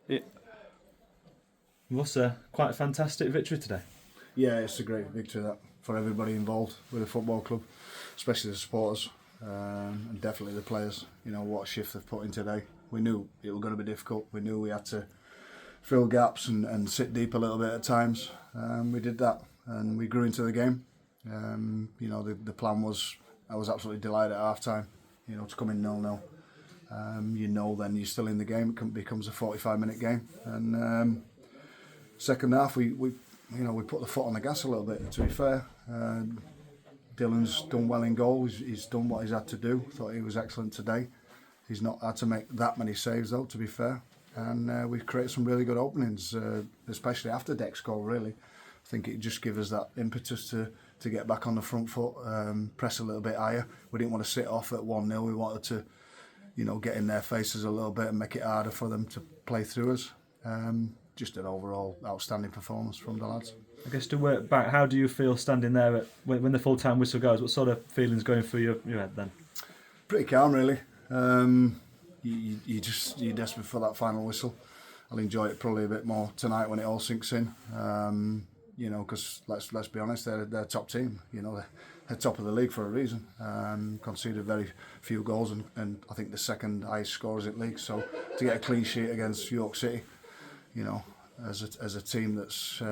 It was quite a fantastic victory today. Yeah, it's a great victory that for everybody involved with the football club, especially the supporters and definitely the players. You know what a shift they've put in today. We knew it was going to be difficult. We knew we had to fill gaps and sit deep a little bit at times. We did that and we grew into the game. You know the plan was, I was absolutely delighted at half time. You know, to come in 0-0. You know then you're still in the game. It becomes a 45-minute game. And second half we put the foot on the gas a little bit. To be fair, Dylan's done well in goal. He's done what he's had to do. Thought he was excellent today. He's not had to make that many saves though, to be fair. And we've created some really good openings, especially after Deck's goal. Really, I think it just gives us that impetus to get back on the front foot, press a little bit higher. We didn't want to sit off at 1-0. We wanted to, get in their faces a little bit and make it harder for them to play through us. Just an overall outstanding performance from the lads. I guess to work back, how do you feel standing there when the full-time whistle goes? What sort of feelings going through your head then? Pretty calm, really. You're desperate for that final whistle. I'll enjoy it probably a bit more tonight when it all sinks in. Because let's be honest, they're a top team. They're top of the league for a reason. Conceded very few goals and I think the second highest scorers in the league. So to get a clean sheet against York City, as a team that's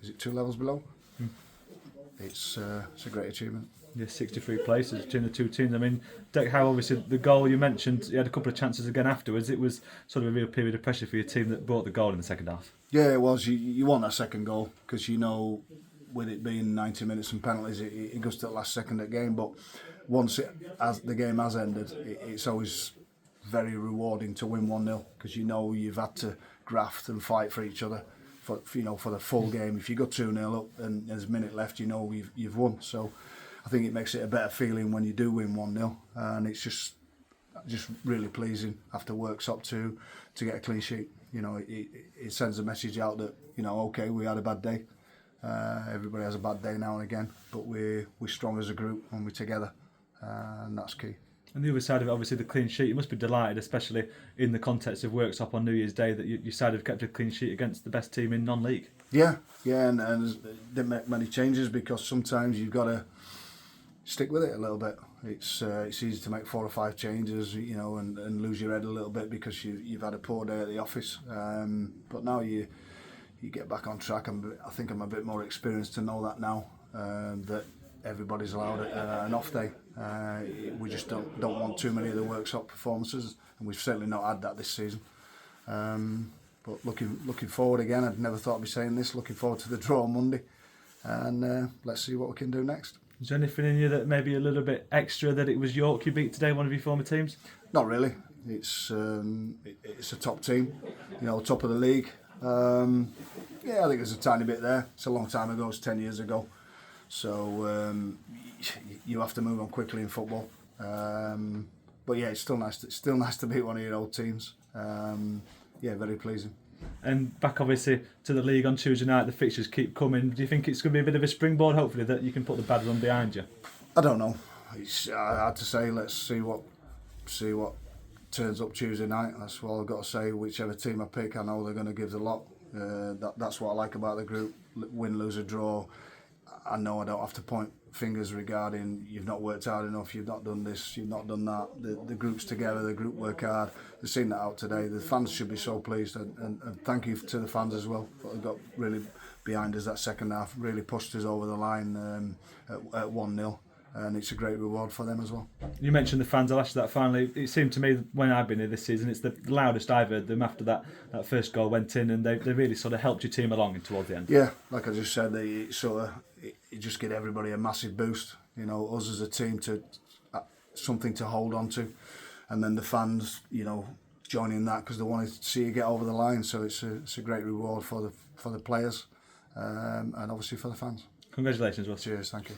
is it 2 levels below? It's a great achievement. Yeah, 63 places between the two teams. I mean, Deck, how obviously the goal you mentioned, you had a couple of chances again afterwards. It was sort of a real period of pressure for your team that brought the goal in the second half. Yeah, it was. You want that second goal because with it being 90 minutes and penalties, it goes to the last second of the game. But once the game has ended, it's always very rewarding to win 1-0 because you've had to graft and fight for each other for the full game. If you go 2-0 up and there's a minute left, you've won. So I think it makes it a better feeling when you do win 1-0, and it's just really pleasing after works up to get a clean sheet. It sends a message out that okay, we had a bad day. Everybody has a bad day now and again, but we're strong as a group and we're together, and that's key. And the other side of it, obviously, the clean sheet. You must be delighted, especially in the context of Worksop on New Year's Day, that your side have kept a clean sheet against the best team in non-league. Yeah, and didn't make many changes because sometimes you've got to stick with it a little bit. It's easy to make 4 or 5 changes, and lose your head a little bit because you've had a poor day at the office. But now you get back on track, and I think I'm a bit more experienced to know that now, that everybody's allowed an off day. We just don't want too many of the Worksop performances, and we've certainly not had that this season. But looking forward again, I'd never thought I'd be saying this, looking forward to the draw on Monday, and let's see what we can do next. Is there anything in you that maybe a little bit extra that it was York you beat today, one of your former teams? Not really. It's a top team, top of the league. Yeah, I think there's a tiny bit there. It's a long time ago, it's 10 years ago. So you have to move on quickly in football. But yeah, it's still nice to beat one of your old teams. Yeah, very pleasing. And back obviously to the league on Tuesday night, the fixtures keep coming. Do you think it's going to be a bit of a springboard, hopefully, that you can put the bad run behind you? I don't know. It's hard to say. Let's see what turns up Tuesday night. That's what I've got to say. Whichever team I pick, I know they're going to give the lot. That's what I like about the group. Win, lose or draw. I know I don't have to point fingers regarding you've not worked hard enough, you've not done this, you've not done that. The group's together, the group work hard. They've seen that out today. The fans should be so pleased, and thank you to the fans as well. They got really behind us that second half, really pushed us over the line at 1-0. And it's a great reward for them as well. You mentioned the fans. I'll ask you that finally. It seemed to me when I've been here this season, it's the loudest I've heard them after that first goal went in, and they really sort of helped your team along towards the end. Yeah, like I just said, it just gave everybody a massive boost. Us as a team to something to hold on to, and then the fans, joining that because they wanted to see you get over the line. So it's a great reward for the players, and obviously for the fans. Congratulations, Russ. Cheers, thank you.